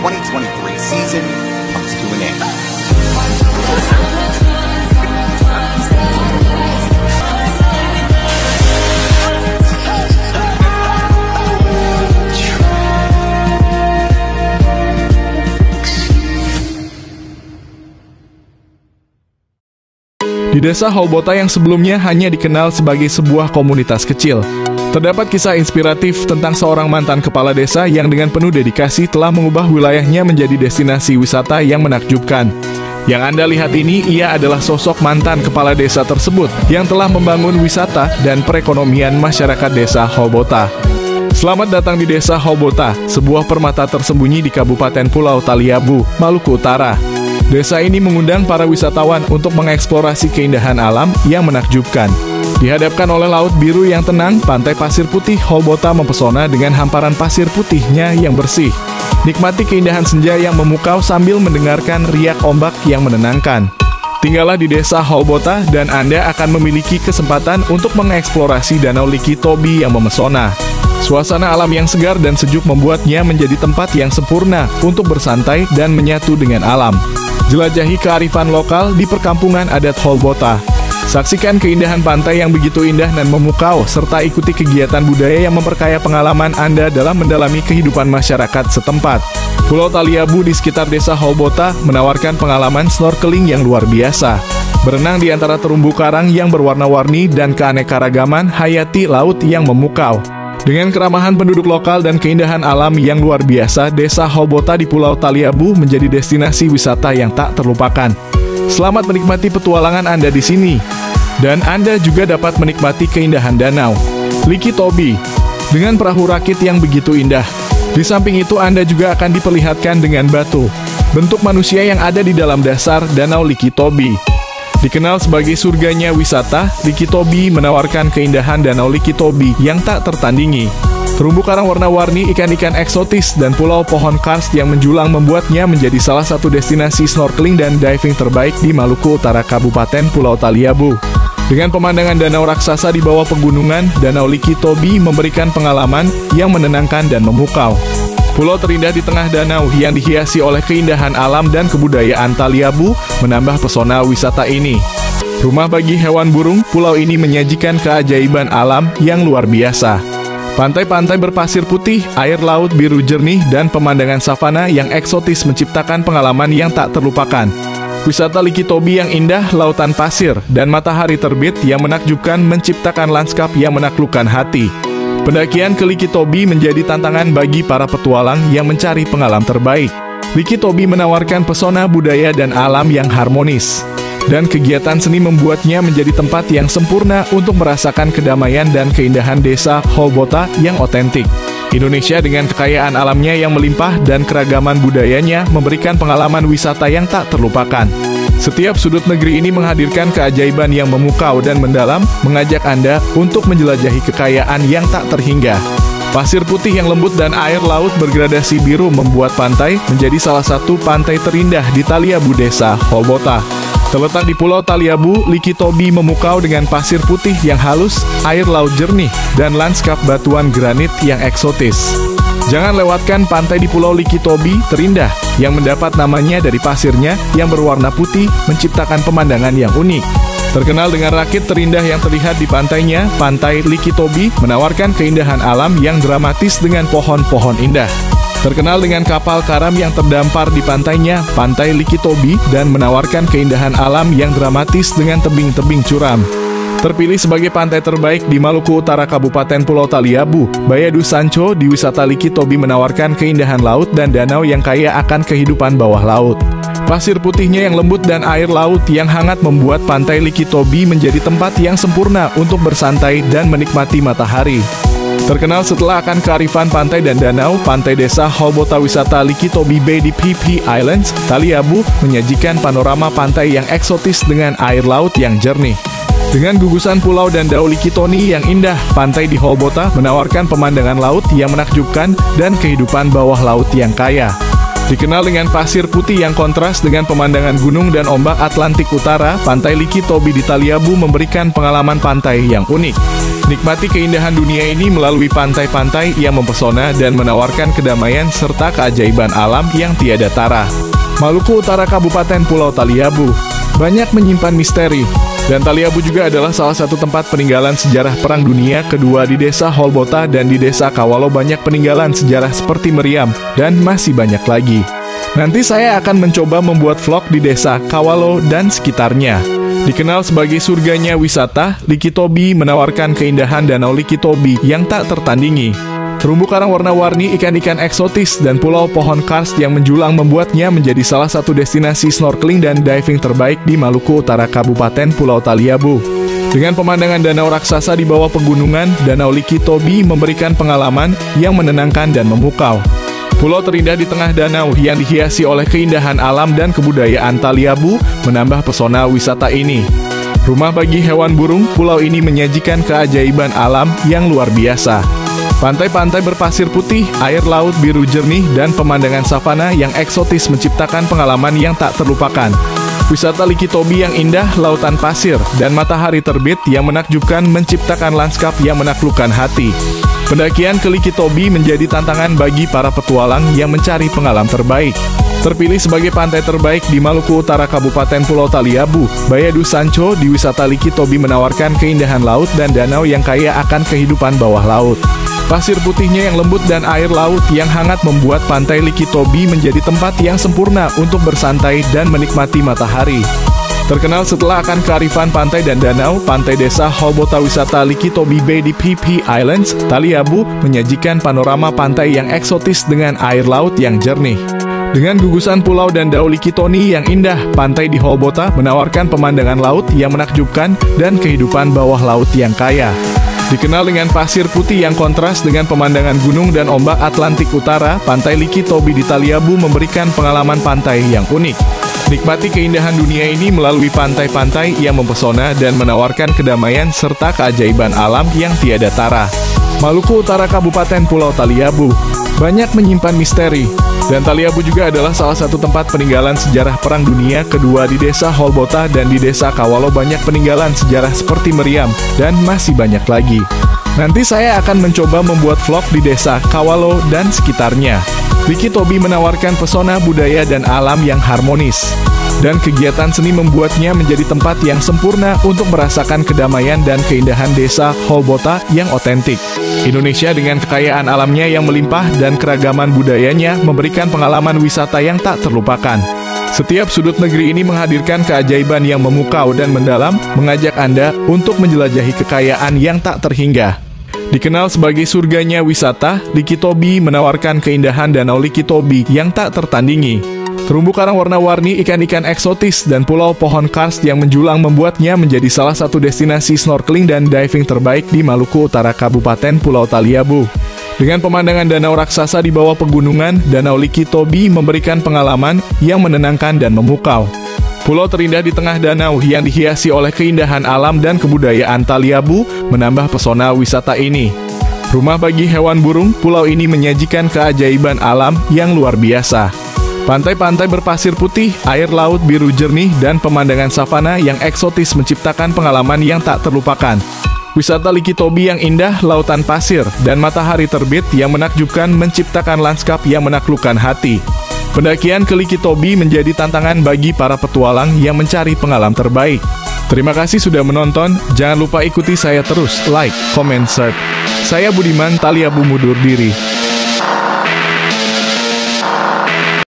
2023 season comes to an end. Di desa Holbota yang sebelumnya hanya dikenal sebagai sebuah komunitas kecil, terdapat kisah inspiratif tentang seorang mantan kepala desa yang dengan penuh dedikasi telah mengubah wilayahnya menjadi destinasi wisata yang menakjubkan. Yang Anda lihat ini, ia adalah sosok mantan kepala desa tersebut yang telah membangun wisata dan perekonomian masyarakat desa Holbota. Selamat datang di desa Holbota, sebuah permata tersembunyi di Kabupaten Pulau Taliabu, Maluku Utara. Desa ini mengundang para wisatawan untuk mengeksplorasi keindahan alam yang menakjubkan. Dihadapkan oleh laut biru yang tenang, pantai pasir putih Holbota mempesona dengan hamparan pasir putihnya yang bersih. Nikmati keindahan senja yang memukau sambil mendengarkan riak ombak yang menenangkan. Tinggallah di desa Holbota dan Anda akan memiliki kesempatan untuk mengeksplorasi Danau Liki Tobi yang memesona. Suasana alam yang segar dan sejuk membuatnya menjadi tempat yang sempurna untuk bersantai dan menyatu dengan alam. Jelajahi kearifan lokal di perkampungan adat Holbota. Saksikan keindahan pantai yang begitu indah dan memukau, serta ikuti kegiatan budaya yang memperkaya pengalaman Anda dalam mendalami kehidupan masyarakat setempat. Pulau Taliabu di sekitar desa Holbota menawarkan pengalaman snorkeling yang luar biasa. Berenang di antara terumbu karang yang berwarna-warni dan keanekaragaman hayati laut yang memukau. Dengan keramahan penduduk lokal dan keindahan alam yang luar biasa, desa Holbota di Pulau Taliabu menjadi destinasi wisata yang tak terlupakan. Selamat menikmati petualangan Anda di sini. Dan Anda juga dapat menikmati keindahan danau Liki Tobi dengan perahu rakit yang begitu indah. Di samping itu Anda juga akan diperlihatkan dengan batu, bentuk manusia yang ada di dalam dasar Danau Liki Tobi. Dikenal sebagai surganya wisata, Liki Tobi menawarkan keindahan Danau Liki Tobi yang tak tertandingi. Terumbu karang warna-warni, ikan-ikan eksotis, dan pulau pohon karst yang menjulang membuatnya menjadi salah satu destinasi snorkeling dan diving terbaik di Maluku Utara Kabupaten Pulau Taliabu. Dengan pemandangan danau raksasa di bawah pegunungan, Danau Liki Tobi memberikan pengalaman yang menenangkan dan memukau. Pulau terindah di tengah danau yang dihiasi oleh keindahan alam dan kebudayaan Taliabu menambah pesona wisata ini. Rumah bagi hewan burung, pulau ini menyajikan keajaiban alam yang luar biasa. Pantai-pantai berpasir putih, air laut biru jernih, dan pemandangan savana yang eksotis menciptakan pengalaman yang tak terlupakan. Wisata Liki Tobi yang indah, lautan pasir, dan matahari terbit yang menakjubkan menciptakan lanskap yang menaklukkan hati. Pendakian ke Liki Tobi menjadi tantangan bagi para petualang yang mencari pengalaman terbaik. Liki Tobi menawarkan pesona budaya dan alam yang harmonis. Dan kegiatan seni membuatnya menjadi tempat yang sempurna untuk merasakan kedamaian dan keindahan desa Holbota yang otentik. Indonesia dengan kekayaan alamnya yang melimpah dan keragaman budayanya memberikan pengalaman wisata yang tak terlupakan. Setiap sudut negeri ini menghadirkan keajaiban yang memukau dan mendalam, mengajak Anda untuk menjelajahi kekayaan yang tak terhingga. Pasir putih yang lembut dan air laut bergradasi biru membuat pantai menjadi salah satu pantai terindah di Taliabu desa Holbota. Terletak di Pulau Taliabu, Liki Tobi memukau dengan pasir putih yang halus, air laut jernih, dan lanskap batuan granit yang eksotis. Jangan lewatkan pantai di Pulau Liki Tobi terindah yang mendapat namanya dari pasirnya yang berwarna putih menciptakan pemandangan yang unik. Terkenal dengan rakit terindah yang terlihat di pantainya, Pantai Liki Tobi menawarkan keindahan alam yang dramatis dengan pohon-pohon indah. Terkenal dengan kapal karam yang terdampar di pantainya, Pantai Liki Tobi, dan menawarkan keindahan alam yang dramatis dengan tebing-tebing curam. Terpilih sebagai pantai terbaik di Maluku Utara Kabupaten Pulau Taliabu, Bayadu Sancho di wisata Liki Tobi menawarkan keindahan laut dan danau yang kaya akan kehidupan bawah laut. Pasir putihnya yang lembut dan air laut yang hangat membuat Pantai Liki Tobi menjadi tempat yang sempurna untuk bersantai dan menikmati matahari. Terkenal setelah akan kearifan pantai dan danau, Pantai Desa Holbota Wisata Liki Tobi Bay di PP Islands, Taliabu menyajikan panorama pantai yang eksotis dengan air laut yang jernih. Dengan gugusan pulau dan Dao Liki Toni yang indah, pantai di Holbota menawarkan pemandangan laut yang menakjubkan dan kehidupan bawah laut yang kaya. Dikenal dengan pasir putih yang kontras dengan pemandangan gunung dan ombak Atlantik Utara, Pantai Likitobi di Taliabu memberikan pengalaman pantai yang unik. Nikmati keindahan dunia ini melalui pantai-pantai yang mempesona dan menawarkan kedamaian serta keajaiban alam yang tiada tara. Maluku Utara Kabupaten Pulau Taliabu banyak menyimpan misteri, dan Taliabu juga adalah salah satu tempat peninggalan sejarah Perang Dunia Kedua. Di Desa Holbota dan di Desa Kawalo banyak peninggalan sejarah seperti meriam, dan masih banyak lagi. Nanti saya akan mencoba membuat vlog di Desa Kawalo dan sekitarnya. Dikenal sebagai surganya wisata, Likitobi menawarkan keindahan Danau Likitobi yang tak tertandingi. Terumbu karang warna-warni, ikan-ikan eksotis, dan pulau pohon karst yang menjulang membuatnya menjadi salah satu destinasi snorkeling dan diving terbaik di Maluku Utara Kabupaten Pulau Taliabu. Dengan pemandangan danau raksasa di bawah pegunungan, Danau Likitobi memberikan pengalaman yang menenangkan dan memukau. Pulau terindah di tengah danau yang dihiasi oleh keindahan alam dan kebudayaan Taliabu menambah pesona wisata ini. Rumah bagi hewan burung, pulau ini menyajikan keajaiban alam yang luar biasa. Pantai-pantai berpasir putih, air laut biru jernih, dan pemandangan savana yang eksotis menciptakan pengalaman yang tak terlupakan. Wisata Likitobi yang indah, lautan pasir, dan matahari terbit yang menakjubkan menciptakan lanskap yang menaklukkan hati. Pendakian ke Likitobi menjadi tantangan bagi para petualang yang mencari pengalaman terbaik. Terpilih sebagai pantai terbaik di Maluku Utara Kabupaten Pulau Taliabu, Bayadu Sancho di wisata Likitobi menawarkan keindahan laut dan danau yang kaya akan kehidupan bawah laut. Pasir putihnya yang lembut dan air laut yang hangat membuat Pantai Likitobi menjadi tempat yang sempurna untuk bersantai dan menikmati matahari. Terkenal setelah akan kearifan pantai dan danau, Pantai Desa Holbota Wisata Likitobi Bay di PP Islands, Taliabu menyajikan panorama pantai yang eksotis dengan air laut yang jernih. Dengan gugusan pulau dan Dao Likitoni yang indah, pantai di Holbota menawarkan pemandangan laut yang menakjubkan dan kehidupan bawah laut yang kaya. Dikenal dengan pasir putih yang kontras dengan pemandangan gunung dan ombak Atlantik Utara, Pantai Likitobi di Taliabu memberikan pengalaman pantai yang unik. Nikmati keindahan dunia ini melalui pantai-pantai yang mempesona dan menawarkan kedamaian serta keajaiban alam yang tiada tara. Maluku Utara Kabupaten Pulau Taliabu banyak menyimpan misteri, dan Taliabu juga adalah salah satu tempat peninggalan sejarah Perang Dunia Kedua. Di Desa Holbota dan di Desa Kawalo banyak peninggalan sejarah seperti meriam, dan masih banyak lagi. Nanti saya akan mencoba membuat vlog di Desa Kawalo dan sekitarnya. Likitobi menawarkan pesona budaya dan alam yang harmonis, dan kegiatan seni membuatnya menjadi tempat yang sempurna untuk merasakan kedamaian dan keindahan Desa Holbota yang otentik. Indonesia dengan kekayaan alamnya yang melimpah dan keragaman budayanya memberikan pengalaman wisata yang tak terlupakan. Setiap sudut negeri ini menghadirkan keajaiban yang memukau dan mendalam, mengajak Anda untuk menjelajahi kekayaan yang tak terhingga. Dikenal sebagai surganya wisata, Likitobi menawarkan keindahan Danau Likitobi yang tak tertandingi. Terumbu karang warna-warni, ikan-ikan eksotis, dan pulau pohon karst yang menjulang membuatnya menjadi salah satu destinasi snorkeling dan diving terbaik di Maluku Utara Kabupaten Pulau Taliabu. Dengan pemandangan danau raksasa di bawah pegunungan, Danau Likitobi memberikan pengalaman yang menenangkan dan memukau. Pulau terindah di tengah danau yang dihiasi oleh keindahan alam dan kebudayaan Taliabu menambah pesona wisata ini. Rumah bagi hewan burung, pulau ini menyajikan keajaiban alam yang luar biasa. Pantai-pantai berpasir putih, air laut biru jernih, dan pemandangan savana yang eksotis menciptakan pengalaman yang tak terlupakan. Wisata Likitobi yang indah, lautan pasir, dan matahari terbit yang menakjubkan menciptakan lanskap yang menaklukkan hati. Pendakian ke Likitobi menjadi tantangan bagi para petualang yang mencari pengalaman terbaik. Terima kasih sudah menonton, jangan lupa ikuti saya terus, like, comment, share. Saya Budiman Taliabu mundur diri.